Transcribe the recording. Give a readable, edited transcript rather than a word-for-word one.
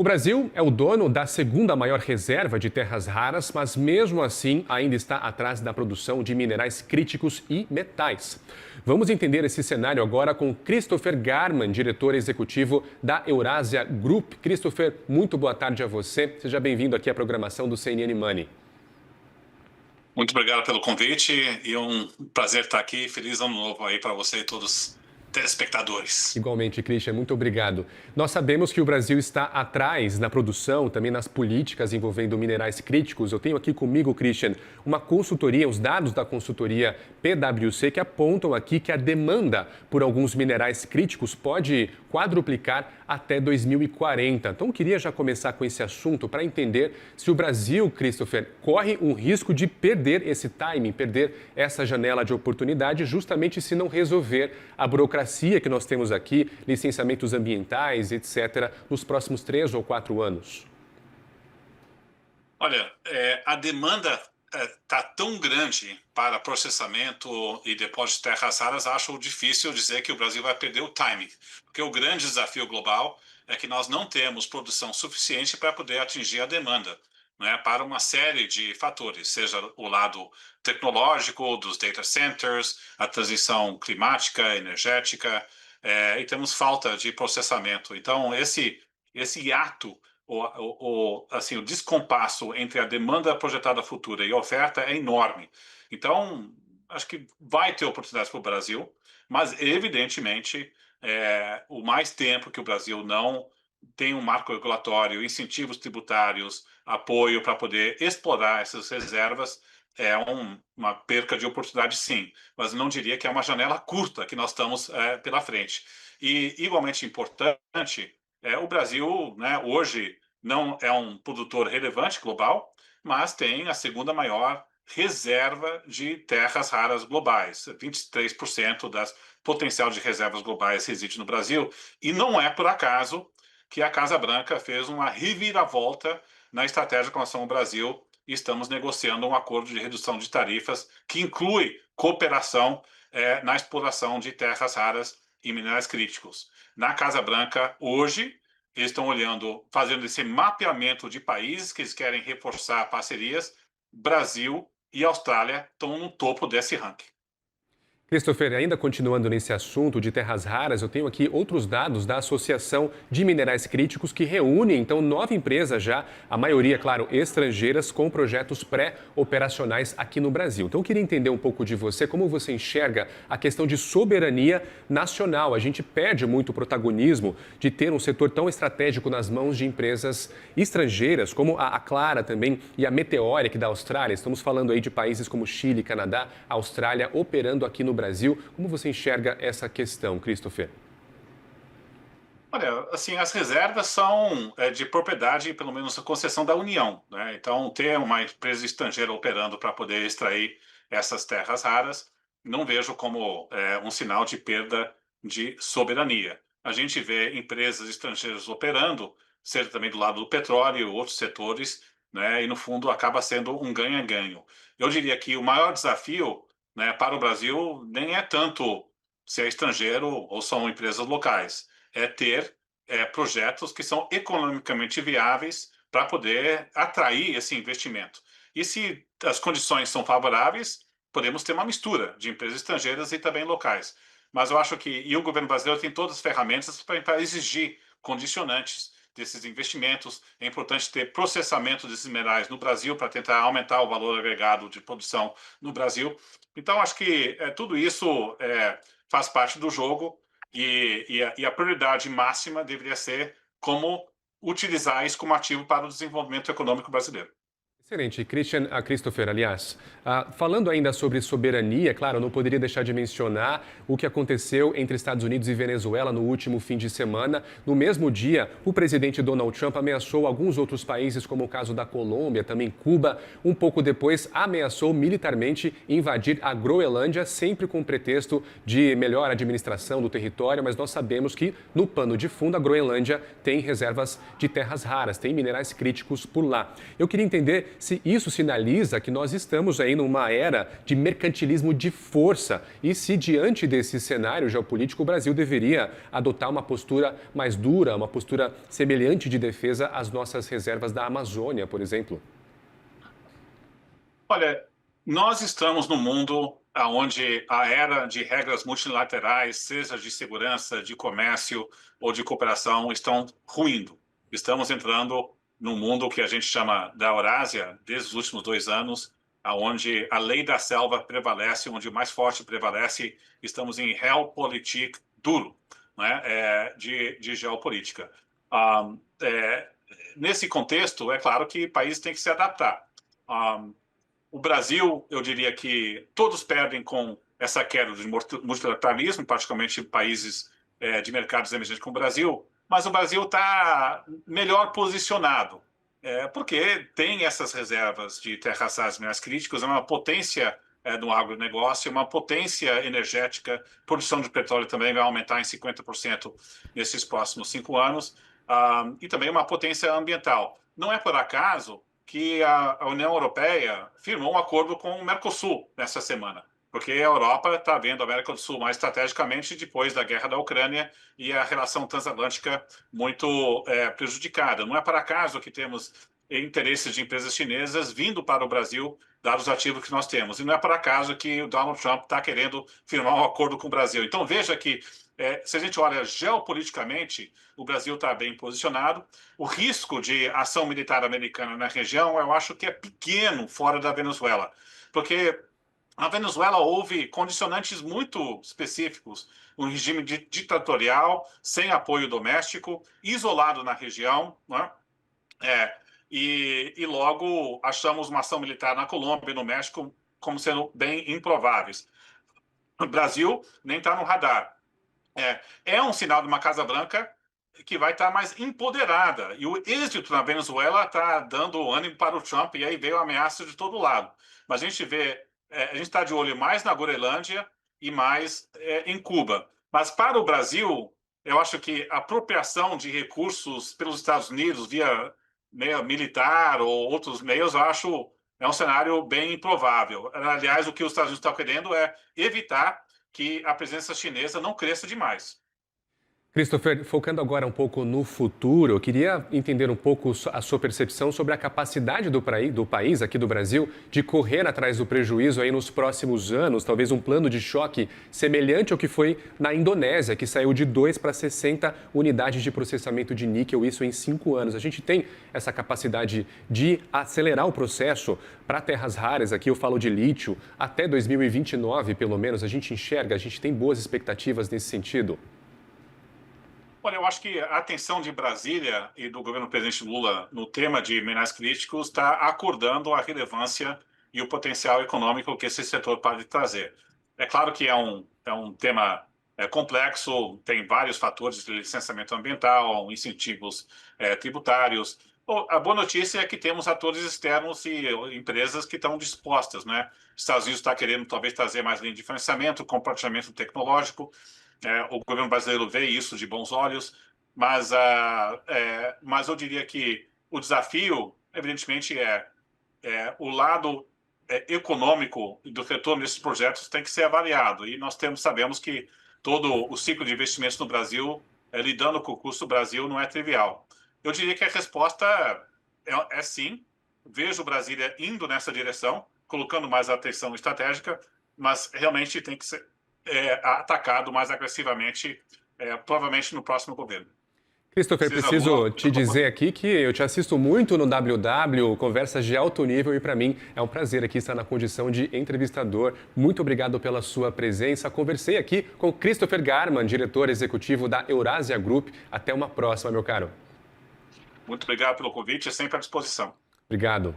O Brasil é o dono da segunda maior reserva de terras raras, mas mesmo assim ainda está atrás da produção de minerais críticos e metais. Vamos entender esse cenário agora com Christopher Garman, diretor executivo da Eurasia Group. Christopher, muito boa tarde a você. Seja bem-vindo aqui à programação do CNN Money. Muito obrigado pelo convite e um prazer estar aqui. Feliz ano novo aí para você e todos os telespectadores. Igualmente, Christian, muito obrigado. Nós sabemos que o Brasil está atrás na produção, também nas políticas envolvendo minerais críticos. Eu tenho aqui comigo, Christian, uma consultoria, os dados da consultoria PwC que apontam aqui que a demanda por alguns minerais críticos pode quadruplicar até 2040. Então, eu queria já começar com esse assunto para entender se o Brasil, Christopher, corre um risco de perder esse timing, perder essa janela de oportunidade, justamente se não resolver a burocracia que nós temos aqui, licenciamentos ambientais, etc., nos próximos 3 ou 4 anos? Olha, a demanda está tão grande para processamento e depósito de terras raras, acho difícil dizer que o Brasil vai perder o timing, porque o grande desafio global é que nós não temos produção suficiente para poder atingir a demanda, né, para uma série de fatores, seja o lado tecnológico, dos data centers, a transição climática, energética, e temos falta de processamento. Então, esse hiato, assim, o descompasso entre a demanda projetada futura e a oferta é enorme. Então, acho que vai ter oportunidades para o Brasil, mas, evidentemente, o mais tempo que o Brasil não tem um marco regulatório, incentivos tributários, apoio para poder explorar essas reservas, é uma perca de oportunidade, sim, mas não diria que é uma janela curta que nós estamos pela frente. E, igualmente importante, o Brasil, né, hoje não é um produtor relevante global, mas tem a segunda maior reserva de terras raras globais. 23% das potencial de reservas globais reside no Brasil, e não é por acaso que a Casa Branca fez uma reviravolta na estratégia com relação ao Brasil e estamos negociando um acordo de redução de tarifas que inclui cooperação na exploração de terras raras e minerais críticos. Na Casa Branca, hoje, eles estão olhando, fazendo esse mapeamento de países que eles querem reforçar parcerias. Brasil e Austrália estão no topo desse ranking. Christopher, ainda continuando nesse assunto de terras raras, eu tenho aqui outros dados da Associação de Minerais Críticos que reúne, então, 9 empresas já, a maioria, claro, estrangeiras, com projetos pré-operacionais aqui no Brasil. Então, eu queria entender um pouco de você, como você enxerga a questão de soberania nacional. A gente perde muito protagonismo de ter um setor tão estratégico nas mãos de empresas estrangeiras, como a Clara também e a Meteoric da Austrália. Estamos falando aí de países como Chile, Canadá, Austrália, operando aqui no Brasil. Como você enxerga essa questão, Christopher? Olha, assim, as reservas são de propriedade, pelo menos a concessão da União, né? Então, ter uma empresa estrangeira operando para poder extrair essas terras raras, não vejo como um sinal de perda de soberania. A gente vê empresas estrangeiras operando, seja também do lado do petróleo, outros setores, né? E, no fundo, acaba sendo um ganha-ganho. Eu diria que o maior desafio, né, para o Brasil nem é tanto se é estrangeiro ou são empresas locais, é ter projetos que são economicamente viáveis para poder atrair esse investimento. E se as condições são favoráveis, podemos ter uma mistura de empresas estrangeiras e também locais. Mas eu acho que o governo brasileiro tem todas as ferramentas para exigir condicionantes desses investimentos. É importante ter processamento desses minerais no Brasil para tentar aumentar o valor agregado de produção no Brasil. Então, acho que tudo isso faz parte do jogo e a prioridade máxima deveria ser como utilizar isso como ativo para o desenvolvimento econômico brasileiro. Excelente. Christopher, aliás, falando ainda sobre soberania, claro, eu não poderia deixar de mencionar o que aconteceu entre Estados Unidos e Venezuela no último fim de semana. No mesmo dia, o presidente Donald Trump ameaçou alguns outros países, como o caso da Colômbia, também Cuba. Um pouco depois, ameaçou militarmente invadir a Groenlândia, sempre com o pretexto de melhor administração do território, mas nós sabemos que, no pano de fundo, a Groenlândia tem reservas de terras raras, tem minerais críticos por lá. Eu queria entender se isso sinaliza que nós estamos aí numa era de mercantilismo de força e se, diante desse cenário geopolítico, o Brasil deveria adotar uma postura mais dura, uma postura semelhante de defesa às nossas reservas da Amazônia, por exemplo. Olha, nós estamos num mundo onde a era de regras multilaterais, seja de segurança, de comércio ou de cooperação, estão ruindo. Estamos entrando num mundo que a gente chama da Eurásia, desde os últimos 2 anos, onde a lei da selva prevalece, onde o mais forte prevalece. Estamos em realpolitik duro, né? De geopolítica. Nesse contexto, é claro que países têm que se adaptar. O Brasil, eu diria que todos perdem com essa queda de multilateralismo, particularmente países de mercados emergentes como o Brasil, mas o Brasil está melhor posicionado, porque tem essas reservas de terras raras minerais críticos, é uma potência no agronegócio, é uma potência energética, produção de petróleo também vai aumentar em 50% nesses próximos 5 anos, e também uma potência ambiental. Não é por acaso que a União Europeia firmou um acordo com o Mercosul nessa semana, porque a Europa está vendo a América do Sul mais estrategicamente depois da guerra da Ucrânia e a relação transatlântica muito prejudicada. Não é por acaso que temos interesses de empresas chinesas vindo para o Brasil, dados os ativos que nós temos. E não é por acaso que o Donald Trump está querendo firmar um acordo com o Brasil. Então, veja que, se a gente olha geopoliticamente, o Brasil está bem posicionado. O risco de ação militar americana na região, eu acho que é pequeno fora da Venezuela, porque na Venezuela houve condicionantes muito específicos, um regime ditatorial, sem apoio doméstico, isolado na região, né? E logo achamos uma ação militar na Colômbia e no México como sendo bem improváveis. O Brasil nem está no radar. É um sinal de uma Casa Branca que vai estar mais empoderada. E o êxito na Venezuela está dando ânimo para o Trump, e aí veio a ameaça de todo lado. Mas a gente vê, a gente está de olho mais na Groenlândia e mais em Cuba. Mas para o Brasil, eu acho que a apropriação de recursos pelos Estados Unidos via meio militar ou outros meios, eu acho é um cenário bem improvável. Aliás, o que os Estados Unidos estão querendo é evitar que a presença chinesa não cresça demais. Christopher, focando agora um pouco no futuro, eu queria entender um pouco a sua percepção sobre a capacidade do país, aqui do Brasil, de correr atrás do prejuízo aí nos próximos anos, talvez um plano de choque semelhante ao que foi na Indonésia, que saiu de 2 para 60 unidades de processamento de níquel, isso em 5 anos. A gente tem essa capacidade de acelerar o processo para terras raras, aqui eu falo de lítio, até 2029, pelo menos, a gente enxerga, a gente tem boas expectativas nesse sentido? Olha, eu acho que a atenção de Brasília e do governo do presidente Lula no tema de minerais críticos está acordando a relevância e o potencial econômico que esse setor pode trazer. É claro que é um tema complexo, tem vários fatores de licenciamento ambiental, incentivos tributários. A boa notícia é que temos atores externos e empresas que estão dispostas, né? Os Estados Unidos está querendo talvez trazer mais linha de financiamento, compartilhamento tecnológico. O governo brasileiro vê isso de bons olhos, mas eu diria que o desafio, evidentemente, o lado econômico do retorno desses projetos tem que ser avaliado. E nós sabemos que todo o ciclo de investimentos no Brasil, lidando com o custo do Brasil, não é trivial. Eu diria que a resposta é sim. Vejo Brasília indo nessa direção, colocando mais atenção estratégica, mas realmente tem que ser atacado mais agressivamente, provavelmente no próximo governo. Christopher, preciso te dizer aqui que eu te assisto muito no WW, conversas de alto nível, e para mim é um prazer aqui estar na condição de entrevistador. Muito obrigado pela sua presença. Conversei aqui com Christopher Garman, diretor executivo da Eurasia Group. Até uma próxima, meu caro. Muito obrigado pelo convite, é sempre à disposição. Obrigado.